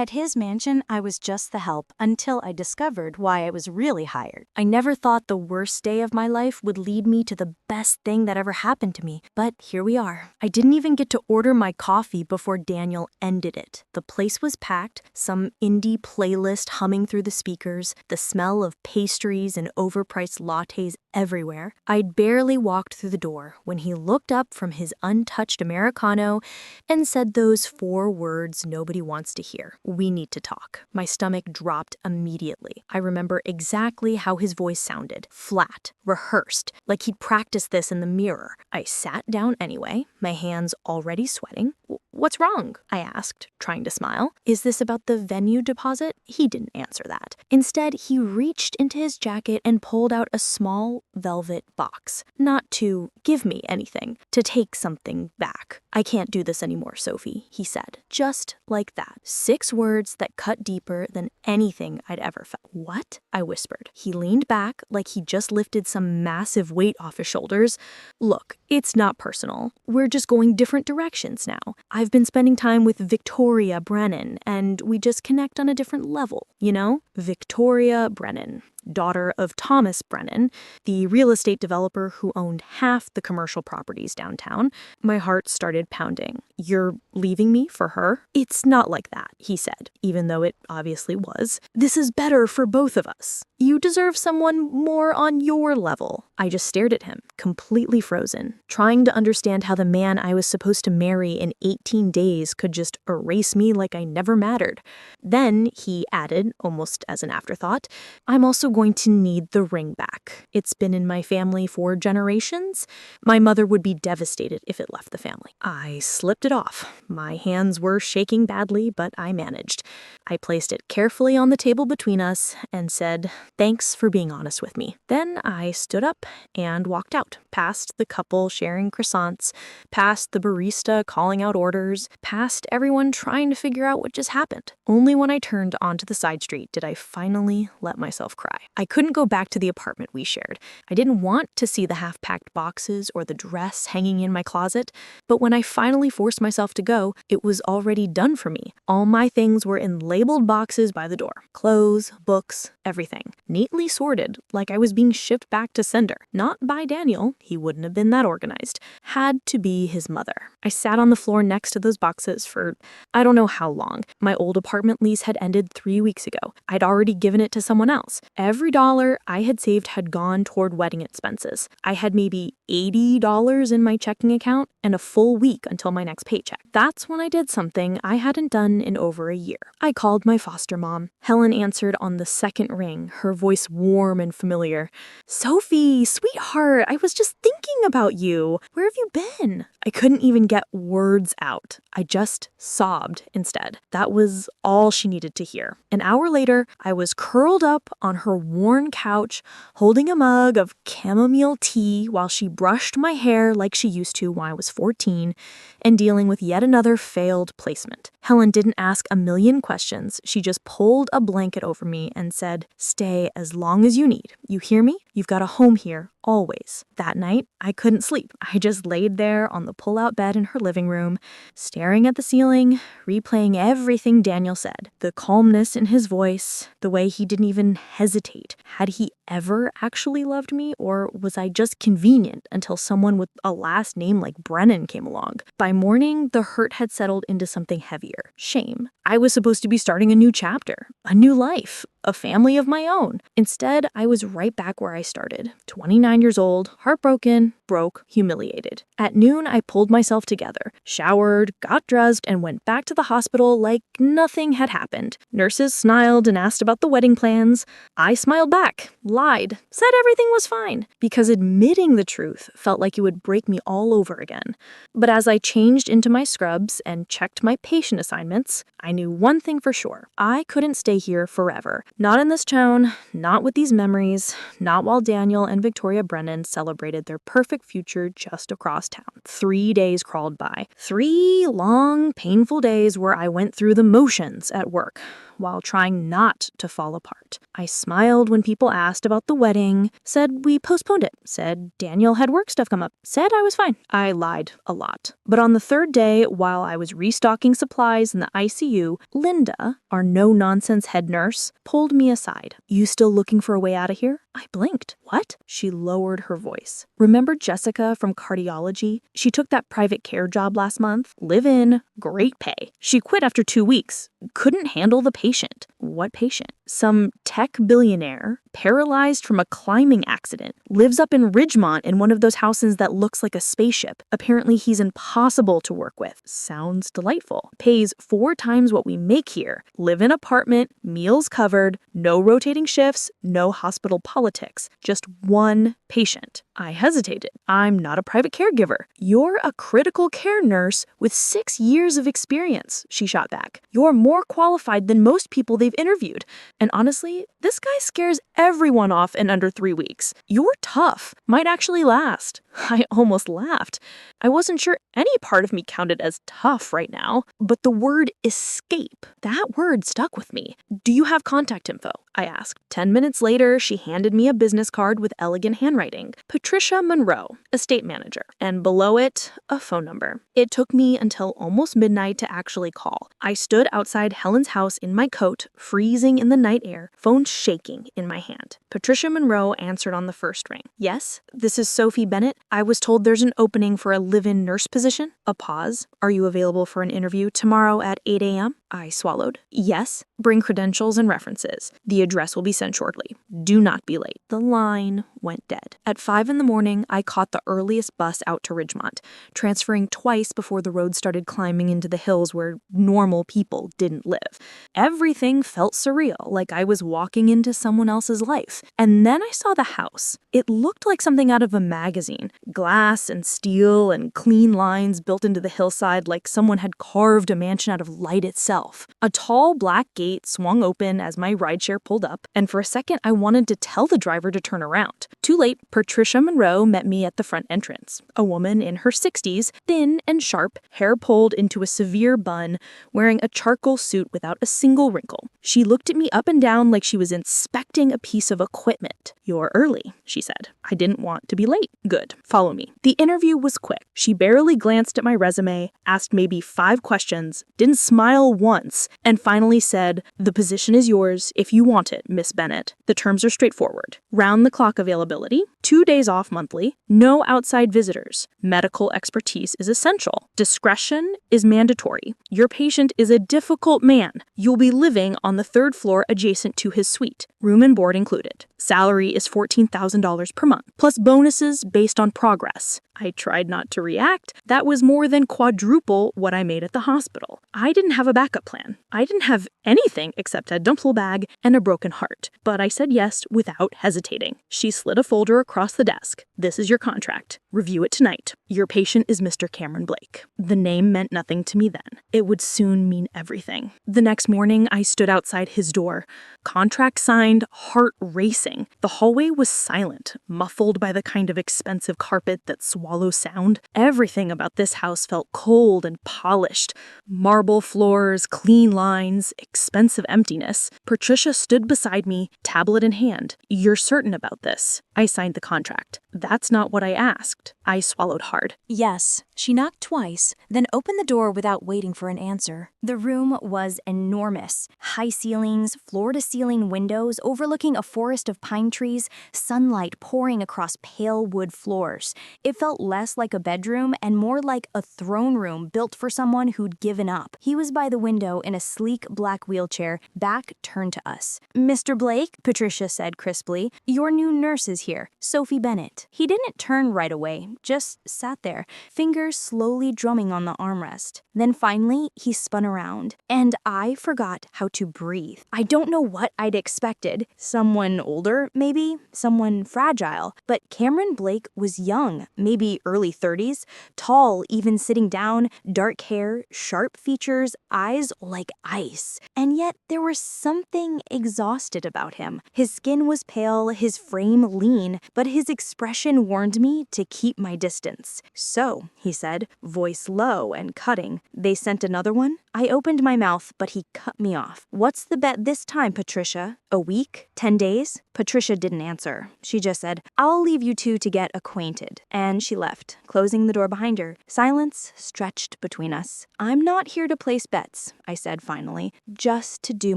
At his mansion, I was just the help until I discovered why I was really hired. I never thought the worst day of my life would lead me to the best thing that ever happened to me, but here we are. I didn't even get to order my coffee before Daniel ended it. The place was packed, some indie playlist humming through the speakers, the smell of pastries and overpriced lattes everywhere. I'd barely walked through the door when he looked up from his untouched Americano and said those 4 words nobody wants to hear. We need to talk. My stomach dropped immediately. I remember exactly how his voice sounded. Flat, rehearsed, like he'd practiced this in the mirror. I sat down anyway, my hands already sweating. "What's wrong?" I asked, trying to smile. "Is this about the venue deposit?" He didn't answer that. Instead, he reached into his jacket and pulled out a small velvet box. Not to give me anything, to take something back. "I can't do this anymore, Sophie," he said. Just like that. 6 words that cut deeper than anything I'd ever felt. "What?" I whispered. He leaned back like he just lifted some massive weight off his shoulders. "Look, it's not personal. We're just going different directions now. I've been spending time with Victoria Brennan, and we just connect on a different level, you know?" Victoria Brennan, daughter of Thomas Brennan, the real estate developer who owned half the commercial properties downtown. My heart started pounding. "You're leaving me for her?" "It's not like that," he said, even though it obviously was. "This is better for both of us. You deserve someone more on your level." I just stared at him, completely frozen, trying to understand how the man I was supposed to marry in 18 days could just erase me like I never mattered. Then he added, almost as an afterthought, "I'm also going to need the ring back. It's been in my family for generations. My mother would be devastated if it left the family." I slipped it off. My hands were shaking badly, but I managed. I placed it carefully on the table between us and said, "Thanks for being honest with me." Then I stood up and walked out, past the couple sharing croissants, past the barista calling out orders, past everyone trying to figure out what just happened. Only when I turned onto the side street did I finally let myself cry. I couldn't go back to the apartment we shared. I didn't want to see the half-packed boxes or the dress hanging in my closet, but when I finally forced myself to go, it was already done for me. All my things were in labeled boxes by the door. Clothes, books, everything. Neatly sorted, like I was being shipped back to sender. Not by Daniel, he wouldn't have been that organized. Had to be his mother. I sat on the floor next to those boxes for I don't know how long. My old apartment lease had ended 3 weeks ago. I'd already given it to someone else. Every dollar I had saved had gone toward wedding expenses. I had maybe $80 in my checking account and a full week until my next paycheck. That's when I did something I hadn't done in over a year. I called my foster mom. Helen answered on the second ring, her voice warm and familiar. "Sophie, sweetheart, I was just thinking about you. Where have you been?" I couldn't even get words out. I just sobbed instead. That was all she needed to hear. An hour later, I was curled up on her worn couch, holding a mug of chamomile tea while she brushed my hair like she used to when I was 14, and dealing with yet another failed placement. Helen didn't ask a million questions. She just pulled a blanket over me and said, "Stay as long as you need. You hear me? You've got a home here, always." That night, I couldn't sleep. I just laid there on the pull-out bed in her living room, staring at the ceiling, replaying everything Daniel said. The calmness in his voice, the way he didn't even hesitate. Had he ever actually loved me, or was I just convenient until someone with a last name like Brennan came along? By morning, the hurt had settled into something heavier. Shame. I was supposed to be starting a new chapter, a new life, a family of my own. Instead, I was right back where I started. 29 years old, heartbroken, broke, humiliated. At noon, I pulled myself together, showered, got dressed, and went back to the hospital like nothing had happened. Nurses smiled and asked about the wedding plans. I smiled back, lied, said everything was fine, because admitting the truth felt like it would break me all over again. But as I changed into my scrubs and checked my patient assignments, I knew one thing for sure. I couldn't stay here forever. Not in this town, not with these memories, not while Daniel and Victoria Brennan celebrated their perfect future just across town. 3 days crawled by. 3 long, painful days where I went through the motions at work. while trying not to fall apart. I smiled when people asked about the wedding, said we postponed it, said Daniel had work stuff come up, said I was fine. I lied a lot. But on the third day, while I was restocking supplies in the ICU, Linda, our no-nonsense head nurse, pulled me aside. You still looking for a way out of here? I blinked. What? She lowered her voice. Remember Jessica from cardiology? She took that private care job last month. Live in, great pay. She quit after 2 weeks. Couldn't handle the patient. What patient? Some tech billionaire, paralyzed from a climbing accident, lives up in Ridgemont in one of those houses that looks like a spaceship. Apparently he's impossible to work with. Sounds delightful. Pays 4 times what we make here. Live in apartment, meals covered, no rotating shifts, no hospital politics. Just one patient. I hesitated. I'm not a private caregiver. You're a critical care nurse with 6 years of experience, she shot back. You're more qualified than most people they've interviewed. And honestly, this guy scares everyone off in under 3 weeks. You're tough. Might actually last. I almost laughed. I wasn't sure any part of me counted as tough right now, but the word escape, that word stuck with me. Do you have contact info? I asked. 10 minutes later, she handed me a business card with elegant handwriting. Patricia Monroe, estate manager, and below it, a phone number. It took me until almost midnight to actually call. I stood outside Helen's house in my coat, freezing in the night air, phone shaking in my hand. Patricia Monroe answered on the first ring. Yes, this is Sophie Bennett. I was told there's an opening for a live-in nurse position. A pause. Are you available for an interview tomorrow at 8 a.m.? I swallowed. Yes. Bring credentials and references. The address will be sent shortly. Do not be late. The line went dead. At 5 in the morning, I caught the earliest bus out to Ridgemont, transferring twice before the road started climbing into the hills where normal people didn't live. Everything felt surreal, like I was walking into someone else's life. And then I saw the house. It looked like something out of a magazine. Glass and steel and clean lines built into the hillside like someone had carved a mansion out of light itself. A tall black gate swung open as my rideshare pulled up, and for a second I wanted to tell the driver to turn around. Too late, Patricia Monroe met me at the front entrance. A woman in her 60s, thin and sharp, hair pulled into a severe bun, wearing a charcoal suit without a single wrinkle. She looked at me up and down like she was inspecting a piece of equipment. You're early, she said. I didn't want to be late. Good. Follow me. The interview was quick. She barely glanced at my resume, asked maybe 5 questions, didn't smile once, and finally said, "The position is yours if you want it, Miss Bennett. The terms are straightforward. Round-the-clock availability, 2 days off monthly, no outside visitors. Medical expertise is essential. Discretion is mandatory. Your patient is a difficult man. You'll be living on the 3rd floor adjacent to his suite. Room and board included. Salary is $14,000 per month, plus bonuses based on progress." I tried not to react. That was more than quadruple what I made at the hospital. I didn't have a backup plan. I didn't have anything except a duffel bag and a broken heart. But I said yes without hesitating. She slid a folder across the desk. "This is your contract. Review it tonight. Your patient is Mr. Cameron Blake." The name meant nothing to me then. It would soon mean everything. The next morning, I stood outside his door. Contract signed, heart racing. The hallway was silent, muffled by the kind of expensive carpet that swallows sound. Everything about this house felt cold and polished. Marble floors, clean lines, expensive emptiness. Patricia stood beside me, tablet in hand. "You're certain about this?" I signed the contract. "That's not what I asked." I swallowed hard. Yes. She knocked twice, then opened the door without waiting for an answer. The room was enormous. High ceilings, floor-to-ceiling windows overlooking a forest of pine trees, sunlight pouring across pale wood floors. It felt less like a bedroom and more like a throne room built for someone who'd given up. He was by the window in a sleek black wheelchair, back turned to us. "Mr. Blake," Patricia said crisply, "your new nurse is here, Sophie Bennett." He didn't turn right away, just sat there, fingers slowly drumming on the armrest. Then finally, he spun around, and I forgot how to breathe. I don't know what I'd expected. Someone older, maybe? Someone fragile. But Cameron Blake was young, maybe maybe early 30s, tall, even sitting down, dark hair, sharp features, eyes like ice. And yet there was something exhausted about him. His skin was pale, his frame lean, but his expression warned me to keep my distance. "So," he said, voice low and cutting, "they sent another one?" I opened my mouth, but he cut me off. "What's the bet this time, Patricia? A week? 10 days? Patricia didn't answer. She just said, "I'll leave you two to get acquainted." And she left, closing the door behind her. Silence stretched between us. "I'm not here to place bets," I said finally, "just to do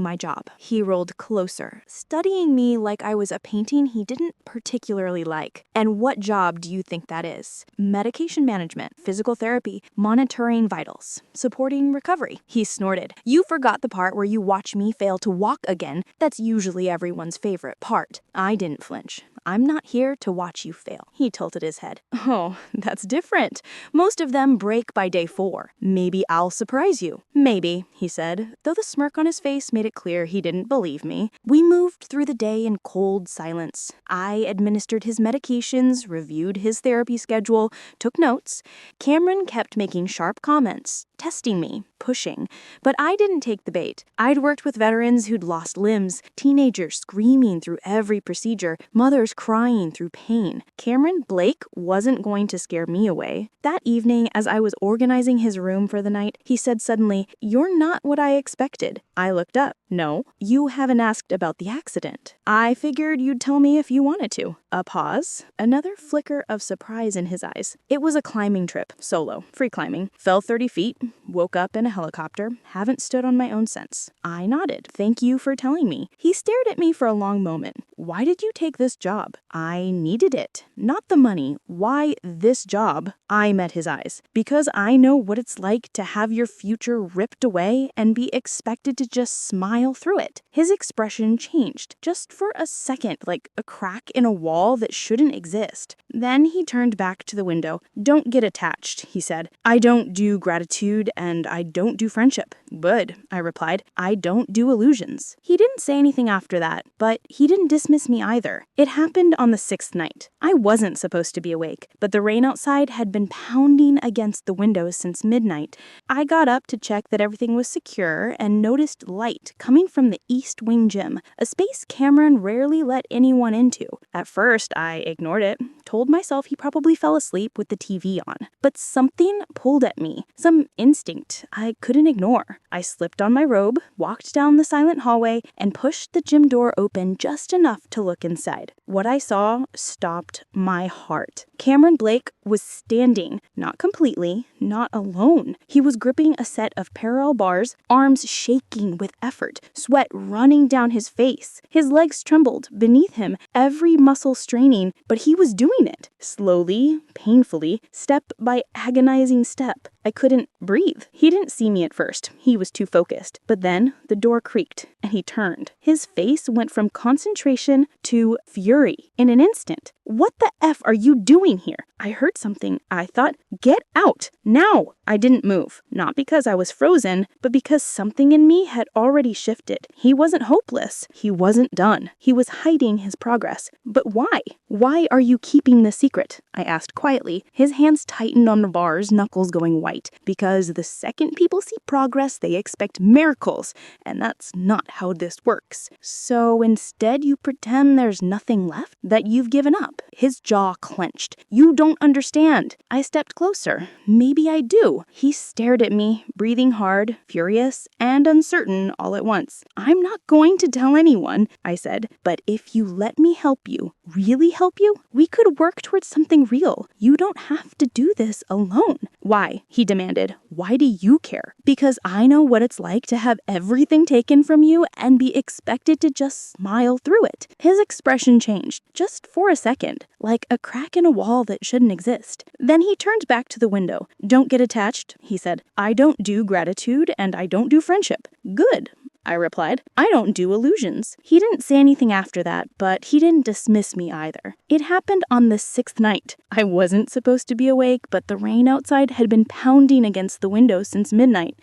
my job." He rolled closer, studying me like I was a painting he didn't particularly like. "And what job do you think that is?" "Medication management, physical therapy, monitoring vitals, supporting recovery." He snorted. "You forgot the part where you watch me fail to walk again. That's usually everyone's favorite part." I didn't flinch. "I'm not here to watch you fail." He tilted his head. "Oh, that's different. Most of them break by day 4. Maybe I'll surprise you." "Maybe," he said, though the smirk on his face made it clear he didn't believe me. We moved through the day in cold silence. I administered his medications, reviewed his therapy schedule, took notes. Cameron kept making sharp comments, testing me, pushing, but I didn't take the bait. I'd worked with veterans who'd lost limbs, teenagers screaming through every procedure, mothers crying through pain. Cameron Blake wasn't going to scare me away. That evening, as I was organizing his room for the night, he said suddenly, "You're not what I expected." I looked up. "No, you haven't asked about the accident. I figured you'd tell me if you wanted to." A pause, another flicker of surprise in his eyes. "It was a climbing trip, solo, free climbing. Fell 30 feet, woke up in a helicopter, haven't stood on my own since." I nodded. "Thank you for telling me." He stared at me for a long moment. "Why did you take this job?" "I needed it. Not the money. Why this job?" I met his eyes. "Because I know what it's like to have your future ripped away and be expected to just smile through it." His expression changed, just for a second, like a crack in a wall that shouldn't exist. Then he turned back to the window. "Don't get attached," he said. "I don't do gratitude and I don't do friendship." "Good," I replied. "I don't do illusions." He didn't say anything after that, but he didn't dismiss me either. It happened on the 6th night. I wasn't supposed to be awake, but the rain outside had been pounding against the windows since midnight. I got up to check that everything was secure and noticed light coming from the East Wing gym, a space Cameron rarely let anyone into. At first, I ignored it, told myself he probably fell asleep with the TV on. But something pulled at me, some instinct I couldn't ignore. I slipped on my robe, walked down the silent hallway, and pushed the gym door open just enough to look inside. What I saw stopped my heart. Cameron Blake was standing, not completely, not alone. He was gripping a set of parallel bars, arms shaking with effort, sweat running down his face. His legs trembled beneath him, every muscle straining, but he was doing it. Slowly, painfully, step by agonizing step. I couldn't breathe. He didn't see me at first. He was too focused. But then the door creaked and he turned. His face went from concentration to fury in an instant. "What the F are you doing here?" I heard something. I thought, "Get out, now!" I didn't move, not because I was frozen, but because something in me had already shifted. He wasn't hopeless. He wasn't done. He was hiding his progress. But why? "Why are you keeping this secret?" I asked quietly. His hands tightened on the bars, knuckles going white. "Because the second people see progress, they expect miracles, and that's not how this works. So instead you pretend there's nothing left, that you've given up." His jaw clenched. "You don't understand." I stepped closer. Maybe I do. He stared at me, breathing hard, furious, and uncertain all at once. "I'm not going to tell anyone," I said, "but if you let me help you, really help you, we could work towards something real. You don't have to do this alone." "Why?" he demanded. "Why do you care?" "Because I know what it's like to have everything taken from you and be expected to just smile through it." His expression changed, just for a second, like a crack in a wall that shouldn't exist. Then he turned back to the window. "Don't get attached," he said. "I don't do gratitude and I don't do friendship." "Good," I replied. "I don't do illusions." He didn't say anything after that, but he didn't dismiss me either. It happened on the 6th night. I wasn't supposed to be awake, but the rain outside had been pounding against the window since midnight.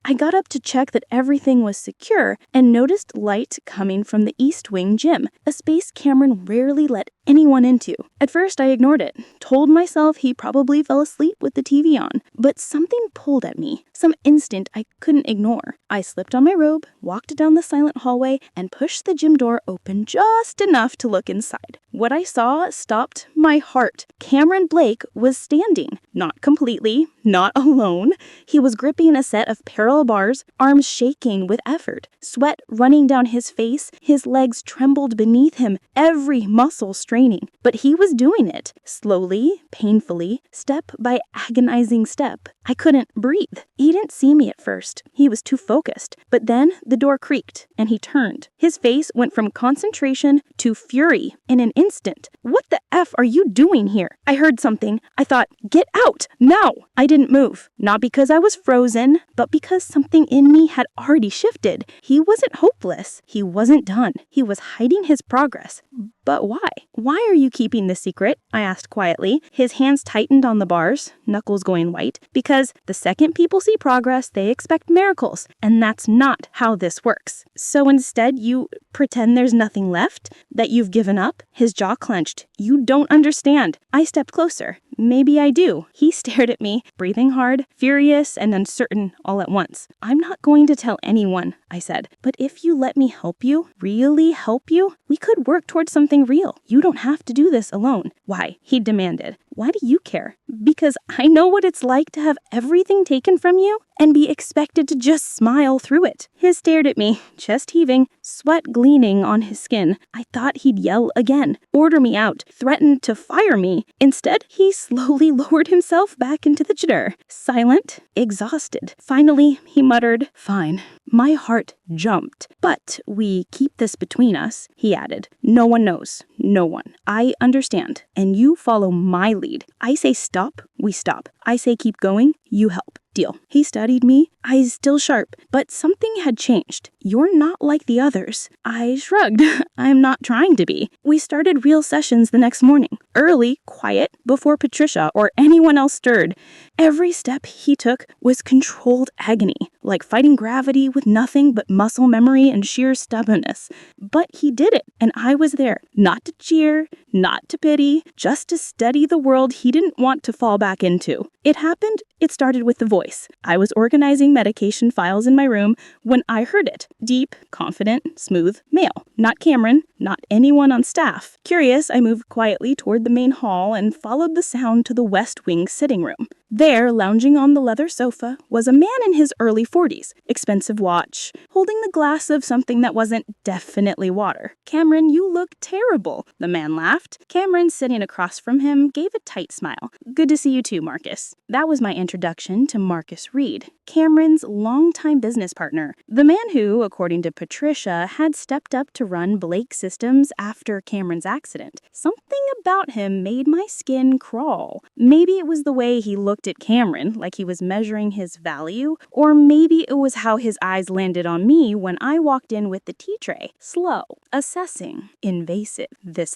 I got up to check that everything was secure and noticed light coming from the East Wing gym, a space Cameron rarely let anyone into. At first, I ignored it, told myself he probably fell asleep with the TV on, but something pulled at me, some instinct I couldn't ignore. I slipped on my robe, walked down the silent hallway, and pushed the gym door open just enough to look inside. What I saw stopped my heart. Cameron Blake was standing, not completely, not alone. He was gripping a set of parallel bars, arms shaking with effort, sweat running down his face, his legs trembled beneath him, every muscle straining. But he was doing it, slowly, painfully, step by agonizing step. I couldn't breathe. He didn't see me at first. He was too focused. But then the door creaked, and he turned. His face went from concentration to fury in an instant. What the F are you doing here? I heard something. I thought, get out, now! I didn't move. Not because I was frozen, but because something in me had already shifted. He wasn't hopeless. He wasn't done. He was hiding his progress. But why? Why are you keeping this secret? I asked quietly. His hands tightened on the bars, knuckles going white. Because the second people see progress, they expect miracles. And that's not how this works. So instead, you pretend there's nothing left? That you've given up? His jaw clenched. You don't understand. I stepped closer. Maybe I do. He stared at me, breathing hard, furious, and uncertain all at once. I'm not going to tell anyone, I said. But if you let me help you, really help you, we could work towards something real. You don't have to do this alone. Why? He demanded. Why do you care? Because I know what it's like to have everything taken from you and be expected to just smile through it. He stared at me, chest heaving, sweat gleaming on his skin. I thought he'd yell again, order me out, threaten to fire me. Instead, he slowly lowered himself back into the chair, silent, exhausted. Finally, he muttered, fine. My heart jumped. But we keep this between us, he added. No one knows. No one. I understand. And you follow my lead. I say stop, we stop. I say keep going, you help. Deal. He studied me, eyes still sharp, but something had changed. You're not like the others. I shrugged. I'm not trying to be. We started real sessions the next morning. Early, quiet, before Patricia or anyone else stirred. Every step he took was controlled agony, like fighting gravity with nothing but muscle memory and sheer stubbornness. But he did it, and I was there. Not to cheer, not to pity, just to study the world he didn't want to fall back into. It started with the voice. I was organizing medication files in my room when I heard it. Deep, confident, smooth, male. Not Cameron, not anyone on staff. Curious, I moved quietly toward the main hall and followed the sound to the West Wing sitting room. There, lounging on the leather sofa, was a man in his early 40s, expensive watch, holding the glass of something that wasn't definitely water. Cameron, you look terrible, the man laughed. Cameron, sitting across from him, gave a tight smile. Good to see you too, Marcus. That was my introduction to Marcus Reed, Cameron's longtime business partner, the man who, according to Patricia, had stepped up to run Blake Systems after Cameron's accident. Something about him made my skin crawl. Maybe it was the way he looked at Cameron, like he was measuring his value, or maybe it was how his eyes landed on me when I walked in with the tea tray. Slow, assessing, invasive. This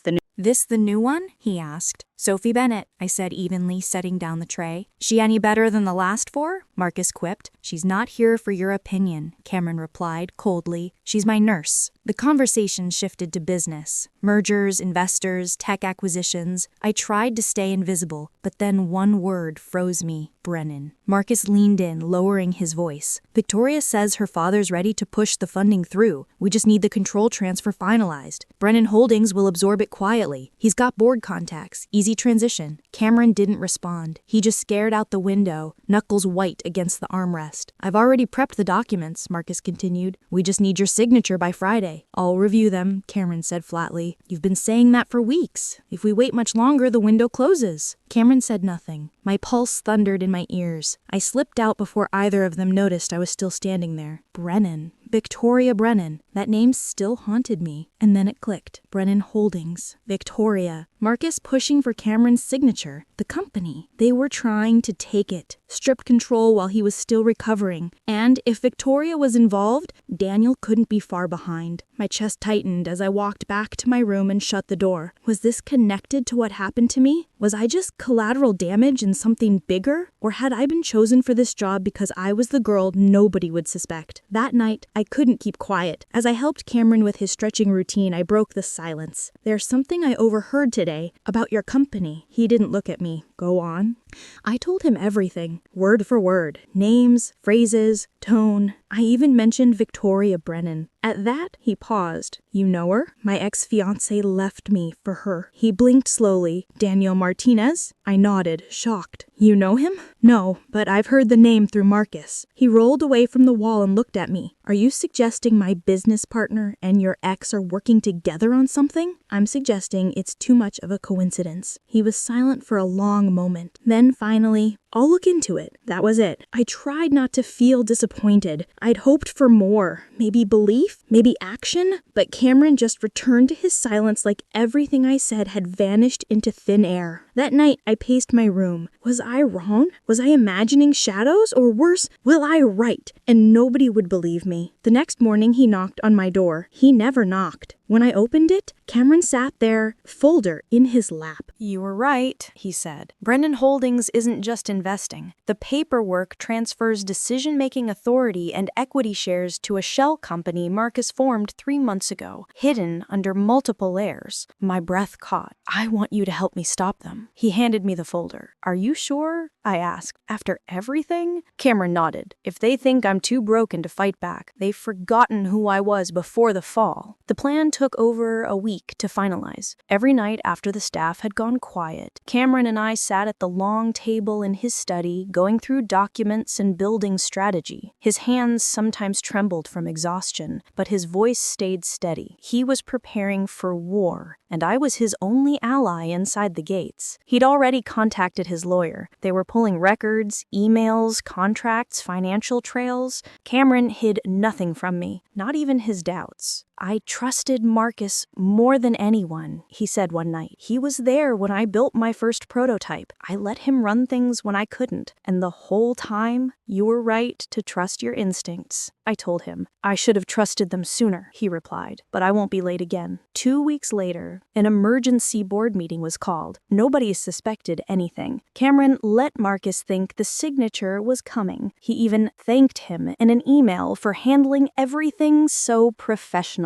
the new one? He asked. Sophie Bennett, I said evenly, setting down the tray. She any better than the last four? Marcus quipped. She's not here for your opinion, Cameron replied coldly. She's my nurse. The conversation shifted to business. Mergers, investors, tech acquisitions. I tried to stay invisible, but then one word froze me. Brennan. Marcus leaned in, lowering his voice. Victoria says her father's ready to push the funding through. We just need the control transfer finalized. Brennan Holdings will absorb it quietly. He's got board contacts. Easy transition. Cameron didn't respond. He just stared out the window, knuckles white against the armrest. I've already prepped the documents, Marcus continued. We just need your signature by Friday. I'll review them, Cameron said flatly. You've been saying that for weeks. If we wait much longer, the window closes. Cameron said nothing. My pulse thundered in my ears. I slipped out before either of them noticed I was still standing there. Brennan. Victoria Brennan. That name still haunted me. And then it clicked. Brennan Holdings. Victoria. Marcus pushing for Cameron's signature. The company. They were trying to take it. Strip control while he was still recovering. And if Victoria was involved, Daniel couldn't be far behind. My chest tightened as I walked back to my room and shut the door. Was this connected to what happened to me? Was I just collateral damage in something bigger? Or had I been chosen for this job because I was the girl nobody would suspect? That night, I couldn't keep quiet. As I helped Cameron with his stretching routine, I broke the silence. There's something I overheard today about your company. He didn't look at me. Go on. I told him everything, word for word. Names, phrases, tone. I even mentioned Victoria Brennan. At that, he paused. You know her? My ex-fiancé left me for her. He blinked slowly. Daniel Martinez? I nodded, shocked. You know him? No, but I've heard the name through Marcus. He rolled away from the wall and looked at me. Are you suggesting my business partner and your ex are working together on something? I'm suggesting it's too much of a coincidence. He was silent for a long moment. Then finally, I'll look into it. That was it. I tried not to feel disappointed. I'd hoped for more. Maybe belief? Maybe action? But Cameron just returned to his silence like everything I said had vanished into thin air. That night, I paced my room. Was I wrong? Was I imagining shadows? Or worse, was I right? And nobody would believe me. The next morning, he knocked on my door. He never knocked. When I opened it, Cameron sat there, folder in his lap. You were right, he said. Brennan Holdings isn't just investing. The paperwork transfers decision-making authority and equity shares to a shell company Marcus formed 3 months ago, hidden under multiple layers. My breath caught. I want you to help me stop them. He handed me the folder. Are you sure? I asked. After everything? Cameron nodded. If they think I'm too broken to fight back, they've forgotten who I was before the fall. The plan took over a week to finalize. Every night after the staff had gone quiet, Cameron and I sat at the long table in his study, going through documents and building strategy. His hands sometimes trembled from exhaustion, but his voice stayed steady. He was preparing for war, and I was his only ally inside the gates. He'd already contacted his lawyer. They were pulling records, emails, contracts, financial trails. Cameron hid nothing from me, not even his doubts. I trusted Marcus more than anyone, he said one night. He was there when I built my first prototype. I let him run things when I couldn't. And the whole time, you were right to trust your instincts, I told him. I should have trusted them sooner, he replied, but I won't be late again. 2 weeks later, an emergency board meeting was called. Nobody suspected anything. Cameron let Marcus think the signature was coming. He even thanked him in an email for handling everything so professionally.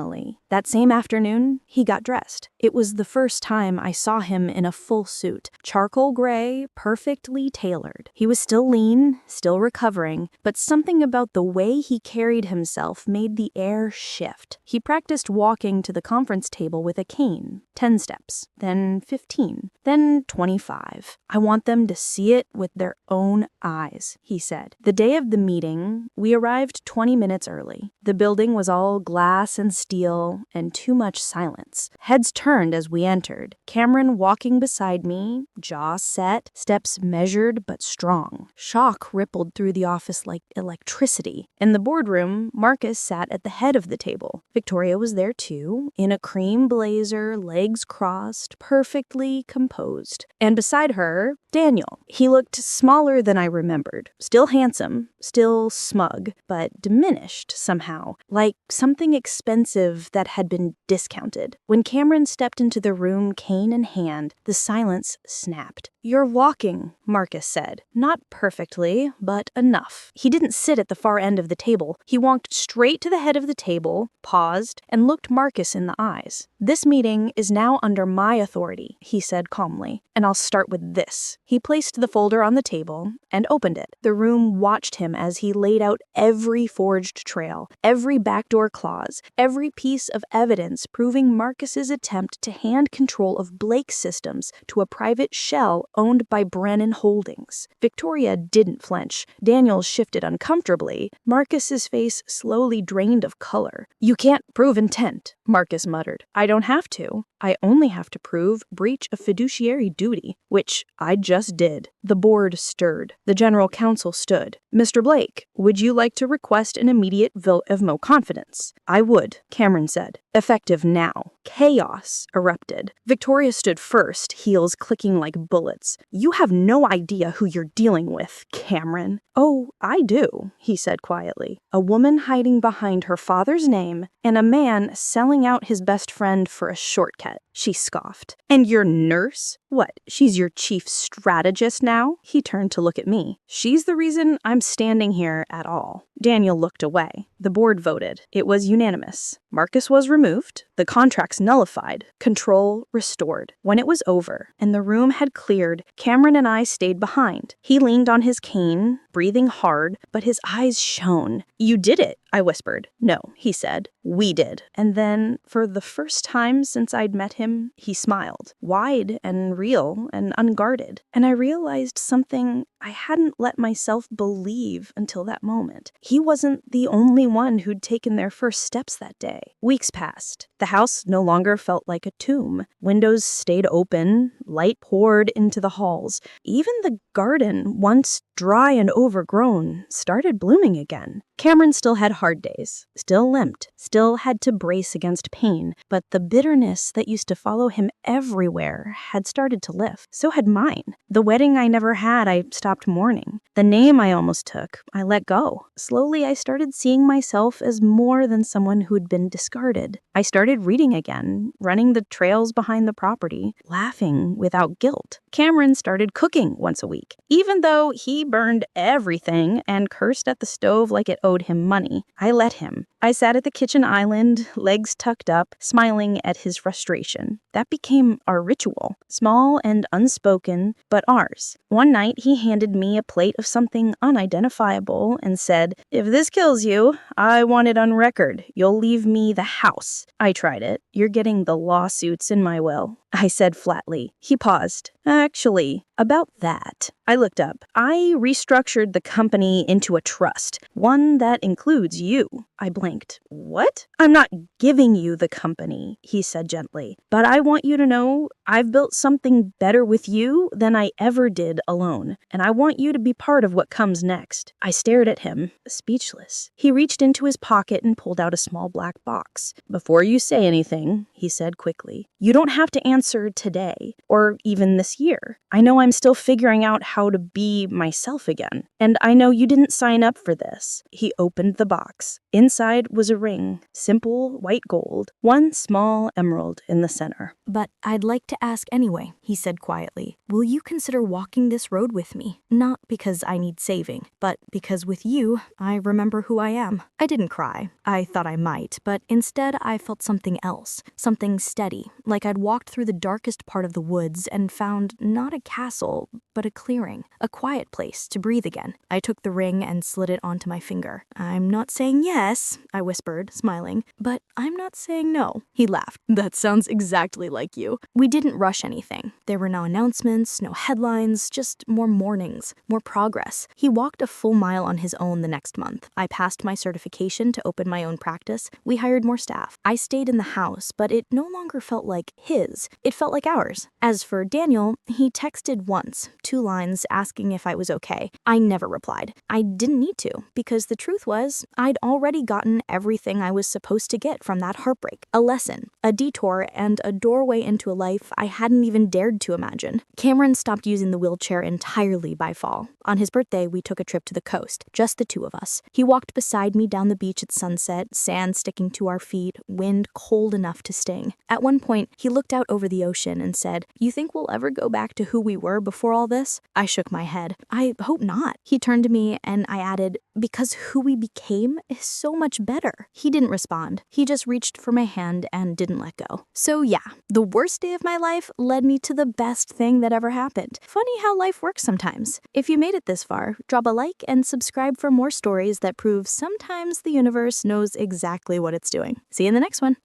That same afternoon, he got dressed. It was the first time I saw him in a full suit, charcoal gray, perfectly tailored. He was still lean, still recovering, but something about the way he carried himself made the air shift. He practiced walking to the conference table with a cane, 10 steps, then 15, then 25. I want them to see it with their own eyes, he said. The day of the meeting, we arrived 20 minutes early. The building was all glass and steel and too much silence. Heads turned as we entered. Cameron walking beside me, jaw set, steps measured but strong. Shock rippled through the office like electricity. In the boardroom, Marcus sat at the head of the table. Victoria was there too, in a cream blazer, legs crossed, perfectly composed. And beside her, Daniel. He looked smaller than I remembered. Still handsome, still smug, but diminished somehow, like something expensive that had been discounted. When Cameron stepped into the room, cane in hand, the silence snapped. You're walking, Marcus said. Not perfectly, but enough. He didn't sit at the far end of the table. He walked straight to the head of the table, paused, and looked Marcus in the eyes. This meeting is now under my authority, he said calmly, and I'll start with this. He placed the folder on the table and opened it. The room watched him as he laid out every forged trail, every backdoor clause, every piece of evidence proving Marcus's attempt to hand control of Blake Systems to a private shell owned by Brennan Holdings. Victoria didn't flinch. Daniel shifted uncomfortably. Marcus's face slowly drained of color. "You can't prove intent," Marcus muttered. "I don't have to. I only have to prove breach of fiduciary duty, which I just did." The board stirred. The general counsel stood. "Mr. Blake, would you like to request an immediate vote of no confidence?" "I would," Cameron said. "Effective now." Chaos erupted. Victoria stood first, heels clicking like bullets. "You have no idea who you're dealing with, Cameron." "Oh, I do," he said quietly. "A woman hiding behind her father's name and a man selling out his best friend for a shortcut," she scoffed. "And your nurse? What, she's your chief strategist now?" He turned to look at me. "She's the reason I'm standing here at all." Daniel looked away. The board voted. It was unanimous. Marcus was removed, the contracts nullified, control restored. When it was over and the room had cleared, Cameron and I stayed behind. He leaned on his cane, breathing hard, but his eyes shone. "You did it," I whispered. "No," he said. "We did." And then, for the first time since I'd met him, he smiled, wide and real and unguarded. And I realized something I hadn't let myself believe until that moment. He wasn't the only one who'd taken their first steps that day. Weeks passed. The house no longer felt like a tomb. Windows stayed open, light poured into the halls. Even the garden, once dry and overgrown, started blooming again. Cameron still had hard days, still limped, still had to brace against pain, but the bitterness that used to follow him everywhere had started to lift. So had mine. The wedding I never had, I stopped mourning. The name I almost took, I let go. Slowly, I started seeing myself as more than someone who'd been discarded. I started reading again, running the trails behind the property, laughing without guilt. Cameron started cooking once a week. Even though he burned everything and cursed at the stove like it owed him money, I let him. I sat at the kitchen island, legs tucked up, smiling at his frustration. That became our ritual, small and unspoken, but ours. One night, he handed me a plate of something unidentifiable and said, "If this kills you, I want it on record. You'll leave me the house." I tried it. "You're getting the lawsuits in my will," I said flatly. He paused. "Actually, about that." I looked up. "I restructured the company into a trust, one that includes you." I blinked. "What?" "I'm not giving you the company," he said gently, "but I want you to know I've built something better with you than I ever did alone, and I want you to be part of what comes next." I stared at him, speechless. He reached into his pocket and pulled out a small black box. "Before you say anything," he said quickly, "you don't have to answer today, or even this year. I know I'm still figuring out how to be myself again, and I know you didn't sign up for this." He opened the box. Inside was a ring, simple white gold, one small emerald in the center. "But I'd like to ask anyway," he said quietly. "Will you consider walking this road with me? Not because I need saving, but because with you, I remember who I am." I didn't cry. I thought I might, but instead I felt something else, something steady, like I'd walked through the darkest part of the woods and found not a castle, but a clearing, a quiet place to breathe again. I took the ring and slid it onto my finger. "I'm not saying yes," I whispered, smiling, "but I'm not saying no." He laughed. "That sounds exactly like you." We didn't rush anything. There were no announcements, no headlines, just more mornings, more progress. He walked a full mile on his own the next month. I passed my certification to open my own practice. We hired more staff. I stayed in the house, but it no longer felt like his. It felt like ours. As for Daniel, he texted once, 2 lines asking if I was okay. I never replied. I didn't need to, because the truth was, I'd already gotten everything I was supposed to get from that heartbreak. A lesson, a detour, and a doorway into a life I hadn't even dared to imagine. Cameron stopped using the wheelchair entirely by fall. On his birthday, we took a trip to the coast, just the two of us. He walked beside me down the beach at sunset, sand sticking to our feet, wind cold enough to sting. At one point, he looked out over the ocean and said, "You think we'll ever go back to who we were before all this?" I shook my head. "I hope not." He turned to me and I added, "Because who we became is so much better." He didn't respond. He just reached for my hand and didn't let go. So yeah, the worst day of my life led me to the best thing that ever happened. Funny how life works sometimes. If you made it this far, drop a like and subscribe for more stories that prove sometimes the universe knows exactly what it's doing. See you in the next one.